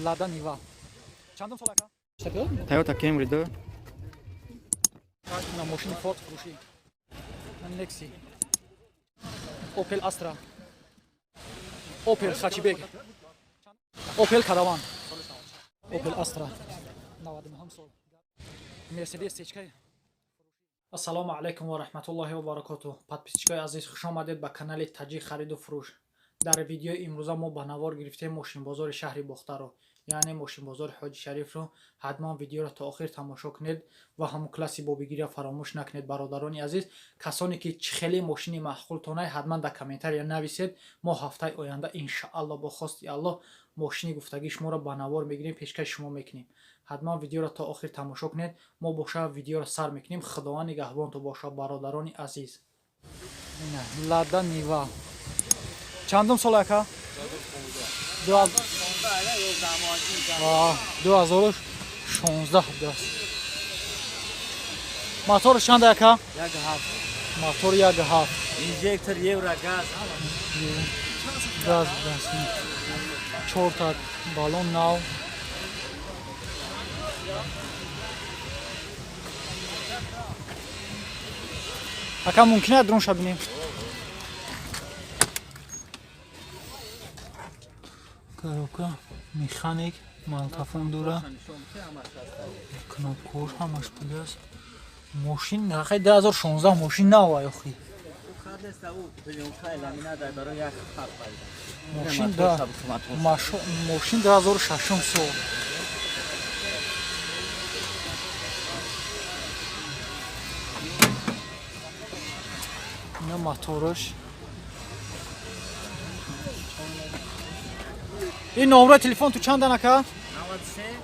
Lada Niva. Чандум сол ака? Toyota Camry 2. На машине Ford фурӯшӣ. Nexi. Opel Astra. Opel Hatchback. Opel Caravan. Opel Astra. 99 сол. Mercedes C-чкай. Ассалому алайкум ва раҳматуллоҳи ва баракатуҳ. Подписчикои азиз, хуш омадед ба канали Таҷик хариду фурӯш. Дар видеои имрӯза мо ба навор гирифтем мошинбозори шаҳри Бухтаро, яъне мошинбозори Ҳоҷи Шарифро. Ҳатман видеоро то охир тамошо кунед ва ҳамун класси бобигириро фаромӯш накунед. Бародарони азиз, касоне ки чӣ хеле мошини маъқултонае, ҳатман дар комментария нависед. Мо ҳафтаи оянда иншааллоҳ бо хости Аллоҳ мошини гуфтагии шуморо ба навор мегирем, пешкаши шумо мекунем. ҳатман видеоро то охир тамошо кунед. Мо боша видеоро сар мекунем. Худованд нигаҳбонтон боша, бародарони азиз. Lada Niva. Чандум сол ака? 2016 даст. Мотор чанд ака? 1.7. Мотор 1.7. Инжектор евро газ. Газ даст. 4 та балон нав. Ака мумкин аст дрон шабинем? Коробка, механик, малтафон дура. Кнопкош ҳамаш будаст. Мошин нахай 2016 мошин нав охи. Мошин да. Мошин 2006 сол. На мотораш. این نمره تلفن تو چند دانه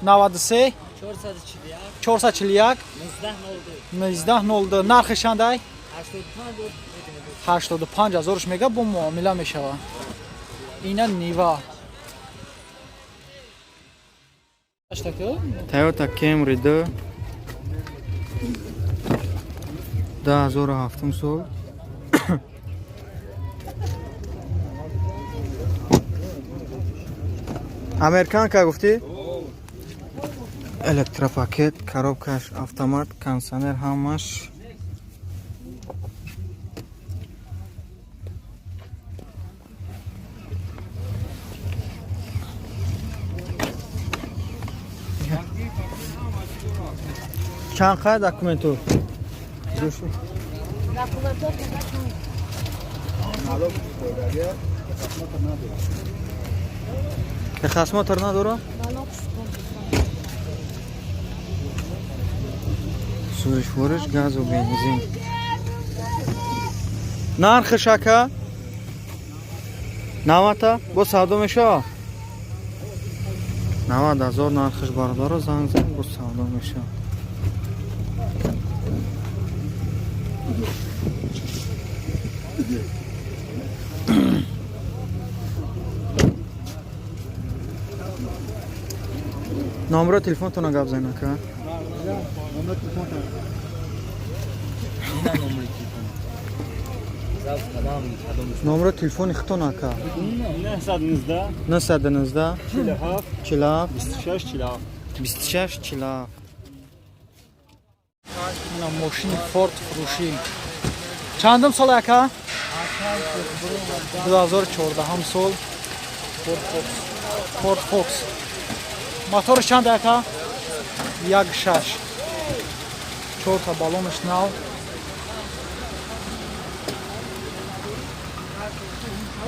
93 441 1902 نرخش چند ای 85000 میگه با معامله میشوه. اینا نیوا Toyota Camry 2. 2007 sol. Американка гуфти? Электропакет, коробкаш автомат, кондиционер ҳамаш. Чанд қай документу? Хасмотор надоро? Суришвориш, газу, бензин. Нархиш ака? 90 бо савдо мешава? 90000 нархиш бародаро занг зан бо савдо мешава. номеро телефонтона гап зан ака. номеро телефони хитон ака. 919 47 26 47. на мошини Ford фурӯшӣ. Чандум сол ака? 2014 сол. Ford Fox. Мотор чанд ака? 1.6. 4 та балонаш нав.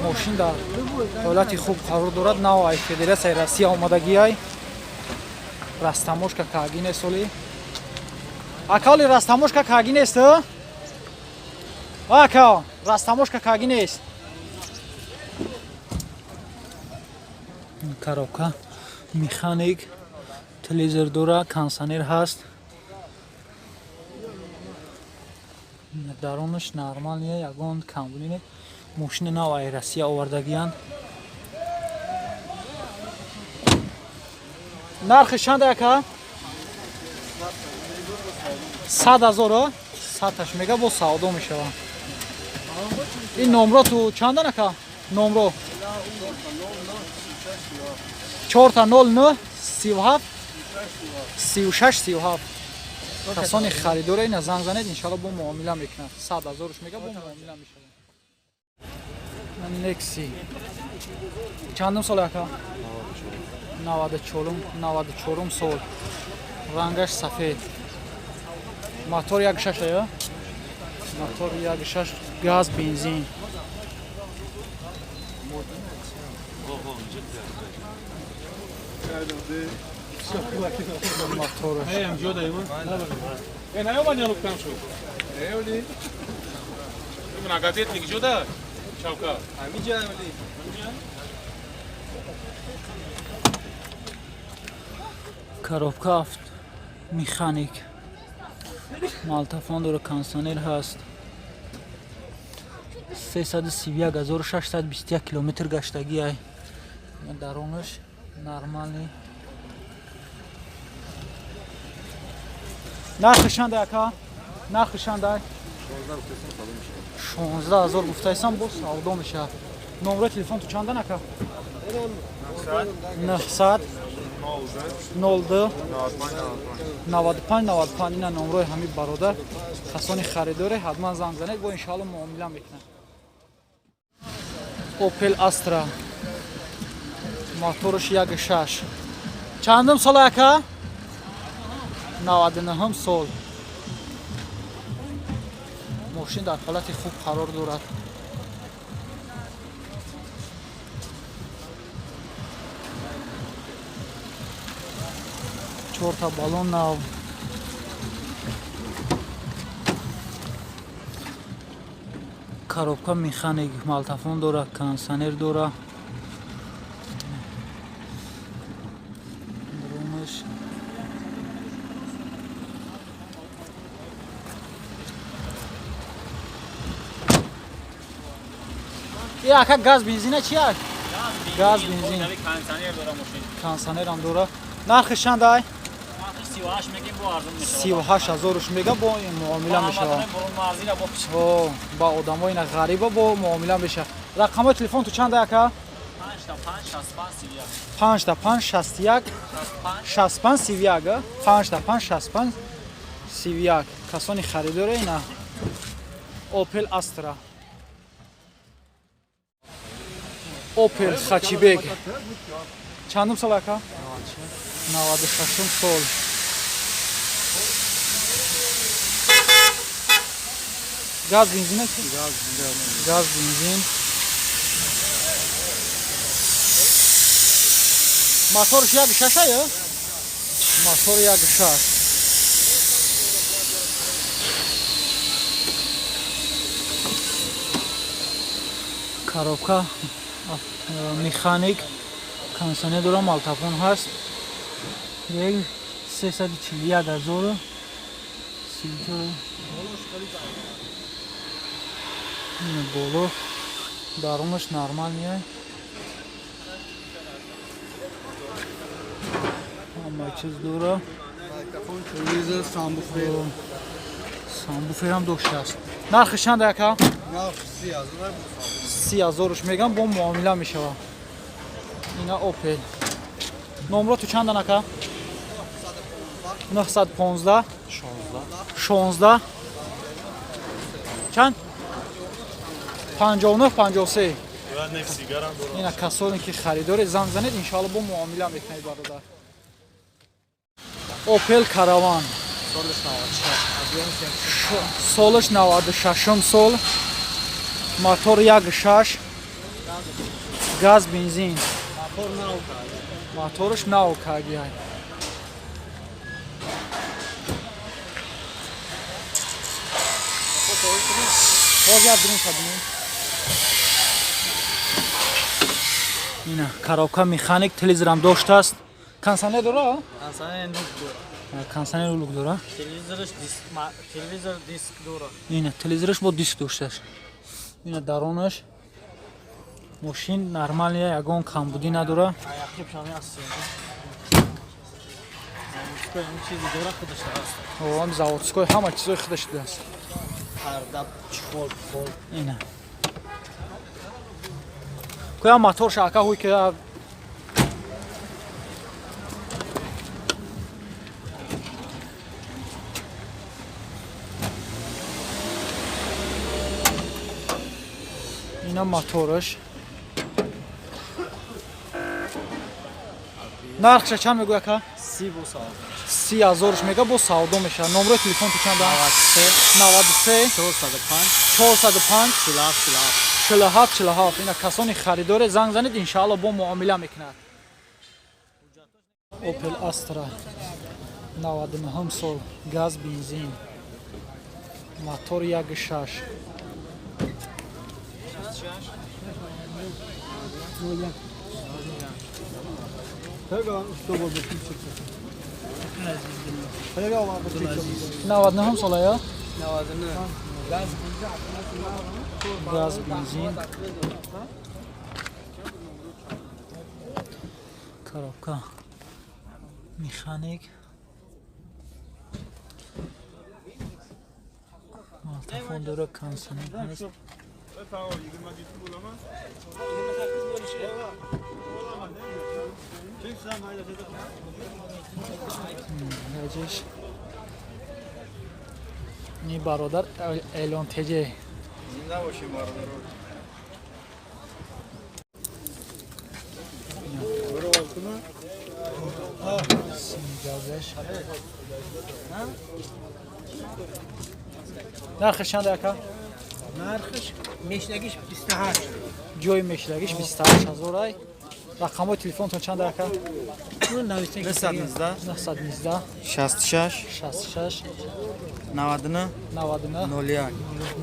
мошин дар ҳолати хуб қарор дорад. наваи Федератсияи Россия омадагиай. растаможка кагине соли. Акали растаможка кагинест? Ака, растаможка кагинест. Коробка, механик, телевизор дора, кондиционер ҳаст. даронаш нормалие, ягон камбулине. Мошини наваи Россия овардагиянд. нархи чанд ака? 100,000 100 мега бо савдо мешава. ин номро ту чанд ака? номро 4 09 37 36 37 کسانی خریدار این زنگ زنید انشالله با معامله میکنه 100,000 میگه با معامله میشه نکسی چندم سال اکا 94 سال رنگش سفید موتور 1.6 یا موتور 1.6 گاز بنزین موتورش коробка механик малтафон дора консонер ҳаст 331621 километр гаштагиай даронаш нормальный нархшанда ака нархшанда 16000 гуфтайсан бо савдо меша номер телефон ту чанда ака 900 02 95 95 ина номерои ҳамин бародар касони харидоре ҳатман занг занед бо иншоалло муомила мекунад Opel Astra моторш 1.6 чандам сол ака 99 сол мошин дар ҳолати хуб қарор дорад чорта балон нав коробка механик малтафон дора кондиционер дора румаш ака газ бензина чи аст газ бензин кондиционер дора мошин кондиционер ам дора нархи чандай 38 мегим бо арзон мешавад 38000 мега бо муомила мешавад о ба одамои на ғариба бо муомила мешавад рақамои телефон ту чанда ака 5 та 5 61 65 31 5 та 5 65 31 касони харидоре ина Opel Astra Opel Хачибек чандум сол ака 96 сол газ бензин газ бензин моторш 1.6 я мотор 1.6 коробка механик кондиционер дора малтафон ҳаст 341000 боло дарунаш нормальный ҳама чиз дора телевизор самбуферам доштааст нархи чанда ака 30000 мегам бо муомила мешавад ина Opel номеро ту чанда ака 915 16 чанд 59 53 ина касоне ки харидори занг занед иншоалло бо муомила мекунед бародар Opel Caravan солиш 96 сол мотор 1.6 газ бензин моторш нав кардиай ина коробка механик телевизорам доштааст кондиционер дора кондиционер улук дора телевизор диск дора ина телевизорш бо диск доштааст ина даронаш мошин нормалия ягон камбудӣ надора заводской ҳама чизои худаш дааст ина куя моторша ака ҳуй ки اینا موتورش نرخش چند میگوی که 30 بو سال 30,000 میگه با سودا میشه نمره تلفن تو چند 93 405 405 47 47 47 اینا کسانی خریدار زنگ زنید ان شاء الله با معامله میکند اوپل استرا 99 سال گاز بنزین موتور 1.6 99 سال یا گاز بنزین коробка механик малтафон дора консонер ҳаст ҳаҷиш ни бародар эълон теҷе нархш чанд ака нархш мешнагиш 28 ҷои мешлагиш 28000 ай рақамҳои телефонтон чанд ака 919 919 66 66 99 99 01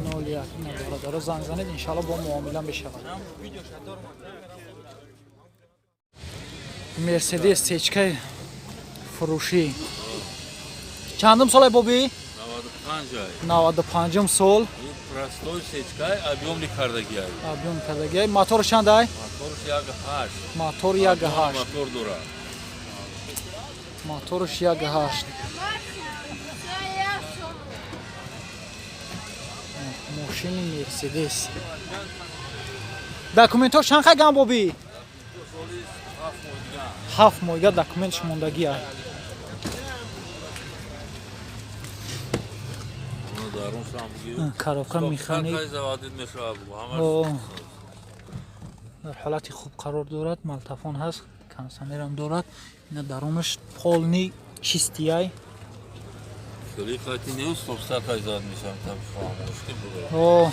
01 бародаро занг занед иншалло бо муомила мешавад мерседес сечкаи фурӯшӣ чандум солай боби 95 сол Простой сечкай, объемный кардагиай. объем кардагиай мотор чандай Мотор 1.8. мотор 1.8 Мотор дура. моторш 1.8 мошини мерседес документош чанд қайган боби 7 моҳига документш мондагиа Дарун сам бигир. коробка механик Кай заводит мешав. дар ҳолати хуб қарор дорад малтафон ҳаст консонерам дорад ина дарунаш полни чистияй Хели хати не устопса кай завод мешав там фамошки буд.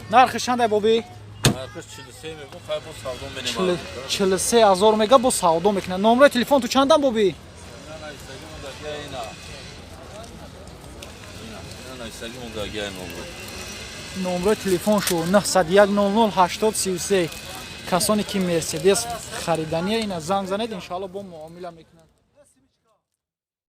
нархи чандай боби Нархш 43 мебу, хай бо савдо менемад. 43000 мега бо савдо мекунад номраи телефон ту чандам боби Ина истаги мондагиай ина. Ина истаги мондагиай номро. номраи телефоншу 901 00 80 33 касоне ки мерседес харидания ина занг занед иншалло бо муомила мекунад